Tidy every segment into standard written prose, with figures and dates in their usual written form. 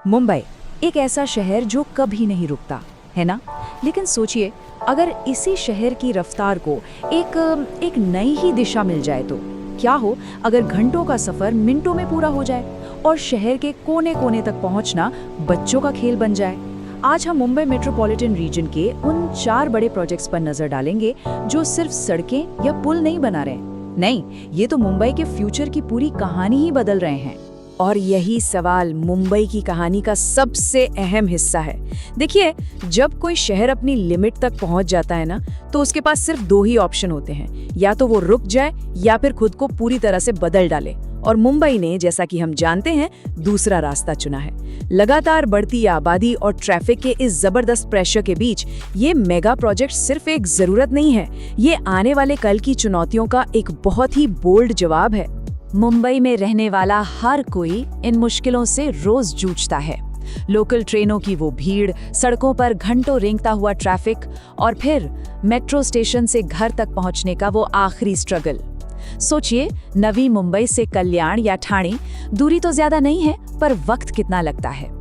मुंबई एक ऐसा शहर जो कभी नहीं रुकता, है ना? लेकिन सोचिए, अगर इसी शहर की रफ्तार को एक नई ही दिशा मिल जाए तो क्या हो अगर घंटों का सफर मिनटों में पूरा हो जाए और शहर के कोने-कोने तक पहुंचना बच्चों का खेल बन जाए। आज हम मुंबई मेट्रोपॉलिटन रीजन के उन 4 बड़े प्रोजेक्ट्स पर नजर डालेंगे जो सिर्फ सड़कें या पुल नहीं बना रहे, नहीं, ये तो मुंबई के फ्यूचर की पूरी कहानी ही बदल रहे हैं। और यही सवाल मुंबई की कहानी का सबसे अहम हिस्सा है। देखिए, जब कोई शहर अपनी लिमिट तक पहुंच जाता है ना, तो उसके पास सिर्फ 2 ही ऑप्शन होते हैं, या तो वो रुक जाए या फिर खुद को पूरी तरह से बदल डाले। और मुंबई ने, जैसा कि हम जानते हैं, दूसरा रास्ता चुना है। लगातार बढ़ती आबादी और ट्रैफिक के इस जबरदस्त प्रेशर के बीच ये मेगा प्रोजेक्ट सिर्फ एक जरूरत नहीं है, ये आने वाले कल की चुनौतियों का एक बहुत ही बोल्ड जवाब है। मुंबई में रहने वाला हर कोई इन मुश्किलों से रोज जूझता है। लोकल ट्रेनों की वो भीड़, सड़कों पर घंटों रेंगता हुआ ट्रैफिक और फिर मेट्रो स्टेशन से घर तक पहुंचने का वो आखिरी स्ट्रगल। सोचिए, नवी मुंबई से कल्याण या ठाणे दूरी तो ज्यादा नहीं है, पर वक्त कितना लगता है।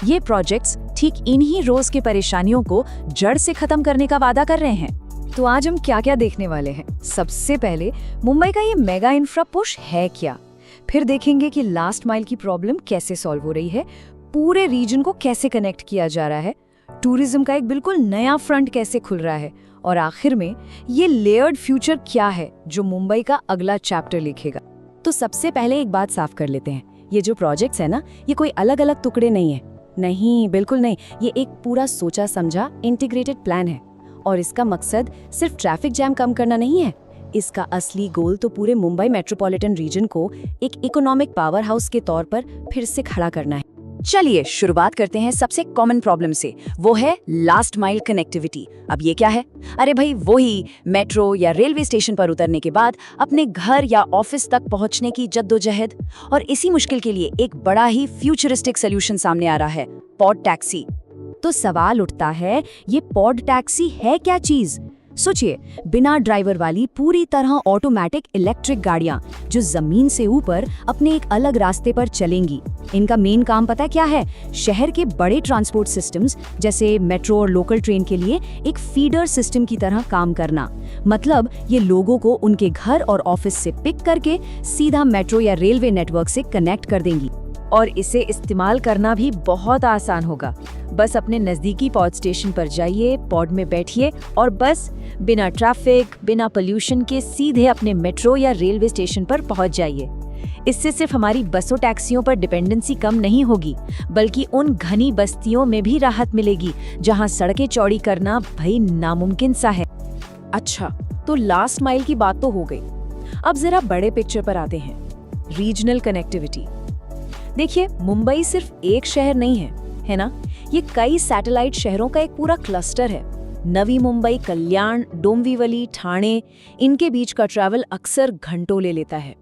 ये प्रोजेक्ट्स ठीक इन्हीं रोज की परेशानियों को जड़ से खत्म करने का वादा कर रहे हैं। तो आज हम क्या क्या देखने वाले हैं? सबसे पहले मुंबई का ये मेगा इंफ्रा पुश है क्या, फिर देखेंगे कि लास्ट माइल की प्रॉब्लम कैसे सॉल्व हो रही है, पूरे रीजन को कैसे कनेक्ट किया जा रहा है, टूरिज्म का एक बिल्कुल नया फ्रंट कैसे खुल रहा है, और आखिर में ये लेयर्ड फ्यूचर क्या है जो मुंबई का अगला चैप्टर लिखेगा। तो सबसे पहले एक बात साफ कर लेते हैं, ये जो प्रोजेक्ट्स है ना, ये कोई अलग अलग टुकड़े नहीं है। नहीं, बिल्कुल नहीं, ये एक पूरा सोचा समझा इंटीग्रेटेड प्लान है। और इसका मकसद सिर्फ ट्रैफिक जैम कम करना नहीं है, इसका असली गोल तो पूरे मुंबई मेट्रोपॉलिटन रीजन को एक इकोनॉमिक पावर हाउस के तौर पर फिर से खड़ा करना है। चलिए शुरुआत करते हैं सबसे कॉमन प्रॉब्लम से, वो है लास्ट माइल कनेक्टिविटी। अब ये क्या है? अरे भाई, वही मेट्रो या रेलवे स्टेशन पर उतरने के बाद अपने घर या ऑफिस तक पहुंचने की जद्दोजहद। और इसी मुश्किल के लिए एक बड़ा ही फ्यूचरिस्टिक सोल्यूशन सामने आ रहा है, पॉड टैक्सी। तो सवाल उठता है, ये पॉड टैक्सी है क्या चीज? सोचिए, बिना ड्राइवर वाली पूरी तरह ऑटोमेटिक इलेक्ट्रिक गाड़ियां जो जमीन से ऊपर अपने एक अलग रास्ते पर चलेंगी। इनका मेन काम पता क्या है? शहर के बड़े ट्रांसपोर्ट सिस्टम्स जैसे मेट्रो और लोकल ट्रेन के लिए एक फीडर सिस्टम की तरह काम करना। मतलब ये लोगों को उनके घर और ऑफिस से पिक करके सीधा मेट्रो या रेलवे नेटवर्क से कनेक्ट कर देंगी। और इसे इस्तेमाल करना भी बहुत आसान होगा। बस अपने नजदीकी पॉड स्टेशन पर जाइए, पॉड में बैठिए और बस बिना ट्रैफिक, बिना पोल्यूशन के सीधे अपने मेट्रो या रेलवे स्टेशन पर पहुंच जाइए। इससे सिर्फ हमारी बसों टैक्सियों पर डिपेंडेंसी कम नहीं होगी, बल्कि उन घनी बस्तियों में भी राहत मिलेगी जहां सड़कें चौड़ी करना भई नामुमकिन सा है। अच्छा, तो लास्ट माइल की बात तो हो गई। अब जरा बड़े पिक्चर पर आते हैं, रीजनल कनेक्टिविटी। देखिए, मुंबई सिर्फ एक शहर नहीं है ना? ये कई सैटेलाइट शहरों का एक पूरा क्लस्टर है। नवी मुंबई, कल्याण, डोंबिवली, ठाणे, इनके बीच का ट्रैवल अक्सर घंटों ले लेता है।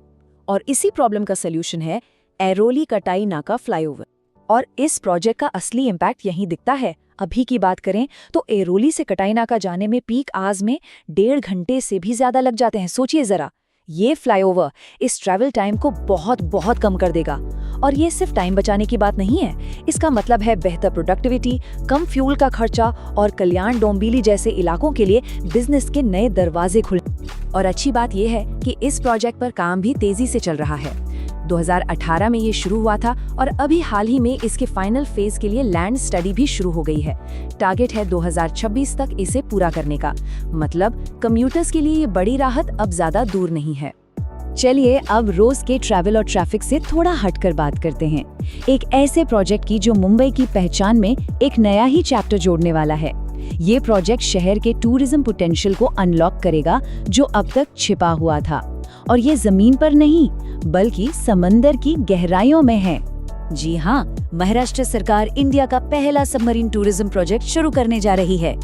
और इसी प्रॉब्लम का सलूशन है ऐरोली कटाई नाका फ्लाईओवर। और इस प्रोजेक्ट का असली इम्पैक्ट यहीं दिखता है। अभी की बात करें तो ऐरोली से कटाई नाका जाने में पीक आवर्स में 1.5 घंटे से भी ज्यादा लग जाते हैं। सोचिए जरा, ये फ्लाईओवर इस ट्रैवल टाइम को बहुत कम कर देगा। और ये सिर्फ टाइम बचाने की बात नहीं है, इसका मतलब है बेहतर प्रोडक्टिविटी, कम फ्यूल का खर्चा और कल्याण, डोंबिवली जैसे इलाकों के लिए बिजनेस के नए दरवाजे खुले। और अच्छी बात यह है कि इस प्रोजेक्ट पर काम भी तेजी से चल रहा है। 2018 में ये शुरू हुआ था और अभी हाल ही में इसके फाइनल फेज के लिए लैंड स्टडी भी शुरू हो गई है। टारगेट है 2026 तक इसे पूरा करने का। मतलब कम्यूटर्स के लिए ये बड़ी राहत अब ज्यादा दूर नहीं है। चलिए अब रोज के ट्रैवल और ट्रैफिक से थोड़ा हटकर बात करते हैं, एक ऐसे प्रोजेक्ट की जो मुंबई की पहचान में एक नया ही चैप्टर जोड़ने वाला है। ये प्रोजेक्ट शहर के टूरिज्म पोटेंशियल को अनलॉक करेगा जो अब तक छिपा हुआ था। और ये जमीन पर नहीं, बल्कि समंदर की गहराइयों में है। जी हाँ, महाराष्ट्र सरकार इंडिया का पहला सबमरीन टूरिज्म प्रोजेक्ट शुरू करने जा रही है।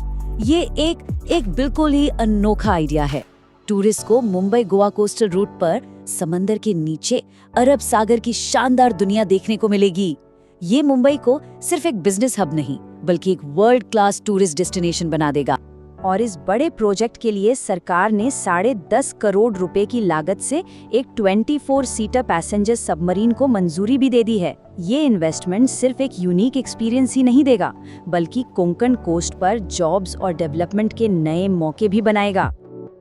ये एक बिल्कुल ही अनोखा आइडिया है। टूरिस्ट को मुंबई गोवा कोस्टल रूट पर समंदर के नीचे अरब सागर की शानदार दुनिया देखने को मिलेगी। ये मुंबई को सिर्फ एक बिजनेस हब नहीं, बल्कि एक वर्ल्ड क्लास टूरिस्ट डेस्टिनेशन बना देगा। और इस बड़े प्रोजेक्ट के लिए सरकार ने 10.5 करोड़ रुपए की लागत से एक 24 सीटर पैसेंजर सबमरीन को मंजूरी भी दे दी है। ये इन्वेस्टमेंट सिर्फ एक यूनिक एक्सपीरियंस ही नहीं देगा, बल्कि कोंकण कोस्ट पर जॉब्स और डेवलपमेंट के नए मौके भी बनाएगा।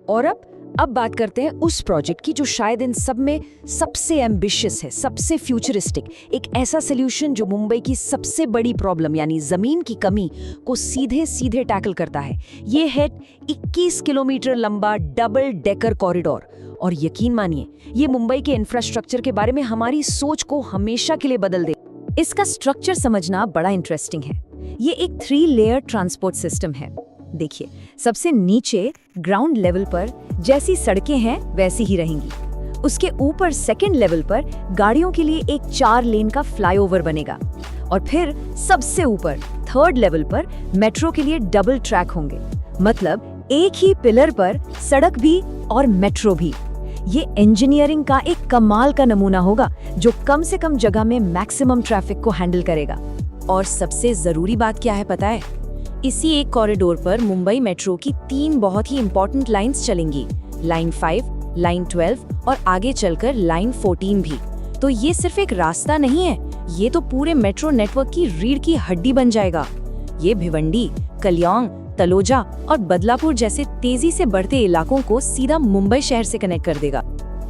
और अब बात करते हैं उस प्रोजेक्ट की जो शायद इन सब में सबसे एम्बिशियस है, सबसे फ्यूचरिस्टिक, एक ऐसा सोल्यूशन जो मुंबई की सबसे बड़ी प्रॉब्लम यानी जमीन की कमी को सीधे सीधे टैकल करता है। ये है 21 किलोमीटर लंबा डबल डेकर कॉरिडोर। और यकीन मानिए, ये मुंबई के इंफ्रास्ट्रक्चर के बारे में हमारी सोच को हमेशा के लिए बदल दे। इसका स्ट्रक्चर समझना बड़ा इंटरेस्टिंग है। ये एक 3 लेयर ट्रांसपोर्ट सिस्टम है। देखिए, सबसे नीचे ग्राउंड लेवल पर जैसी सड़कें हैं वैसी ही रहेंगी। उसके ऊपर सेकंड लेवल पर गाड़ियों के लिए एक 4 लेन का फ्लाईओवर बनेगा और फिर सबसे ऊपर थर्ड लेवल पर मेट्रो के लिए डबल ट्रैक होंगे। मतलब एक ही पिलर पर सड़क भी और मेट्रो भी। ये इंजीनियरिंग का एक कमाल का नमूना होगा जो कम से कम जगह में मैक्सिमम ट्रैफिक को हैंडल करेगा। और सबसे जरूरी बात क्या है पता है? इसी एक कॉरिडोर पर मुंबई मेट्रो की 3 बहुत ही इंपॉर्टेंट लाइंस चलेंगी, लाइन 5, लाइन 12 और आगे चलकर लाइन 14 भी। तो ये सिर्फ एक रास्ता नहीं है, ये तो पूरे मेट्रो नेटवर्क की रीढ़ की हड्डी बन जाएगा। ये भिवंडी, कल्याण, तलोजा और बदलापुर जैसे तेजी से बढ़ते इलाकों को सीधा मुंबई शहर से कनेक्ट कर देगा।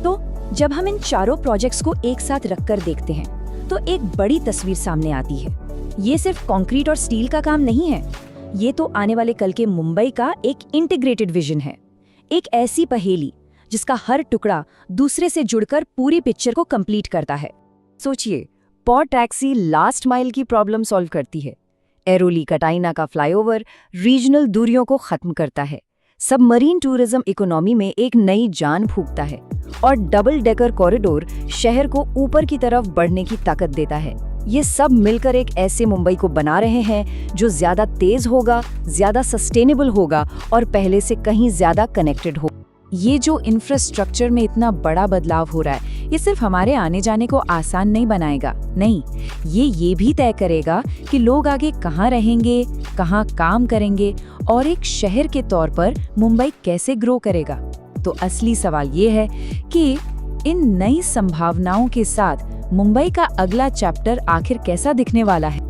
तो जब हम इन चारों प्रोजेक्ट्स को एक साथ रखकर देखते हैं तो एक बड़ी तस्वीर सामने आती है। ये सिर्फ कंक्रीट और स्टील का काम नहीं है, ये तो आने वाले कल के मुंबई का एक इंटीग्रेटेड विजन है। एक ऐसी पहेली जिसका हर टुकड़ा दूसरे से जुड़कर पूरी पिक्चर को कंप्लीट करता है। सोचिए, पॉ टैक्सी लास्ट माइल की प्रॉब्लम सॉल्व करती है, एरोली कटाइना का फ्लाईओवर रीजनल दूरियों को खत्म करता है, सबमरीन टूरिज्म इकोनॉमी में एक नई जान फूंकता है और डबल डेकर कॉरिडोर शहर को ऊपर की तरफ बढ़ने की ताकत देता है। ये सब मिलकर एक ऐसे मुंबई को बना रहे हैं जो ज्यादा तेज होगा, ज्यादा सस्टेनेबल होगा और पहले से कहीं ज्यादा कनेक्टेड हो। ये जो इंफ्रास्ट्रक्चर में इतना बड़ा बदलाव हो रहा है, ये सिर्फ हमारे आने जाने को आसान नहीं बनाएगा, नहीं, ये भी तय करेगा कि लोग आगे कहाँ रहेंगे, कहाँ काम करेंगे और एक शहर के तौर पर मुंबई कैसे ग्रो करेगा। तो असली सवाल ये है कि इन नई संभावनाओं के साथ मुंबई का अगला चैप्टर आखिर कैसा दिखने वाला है।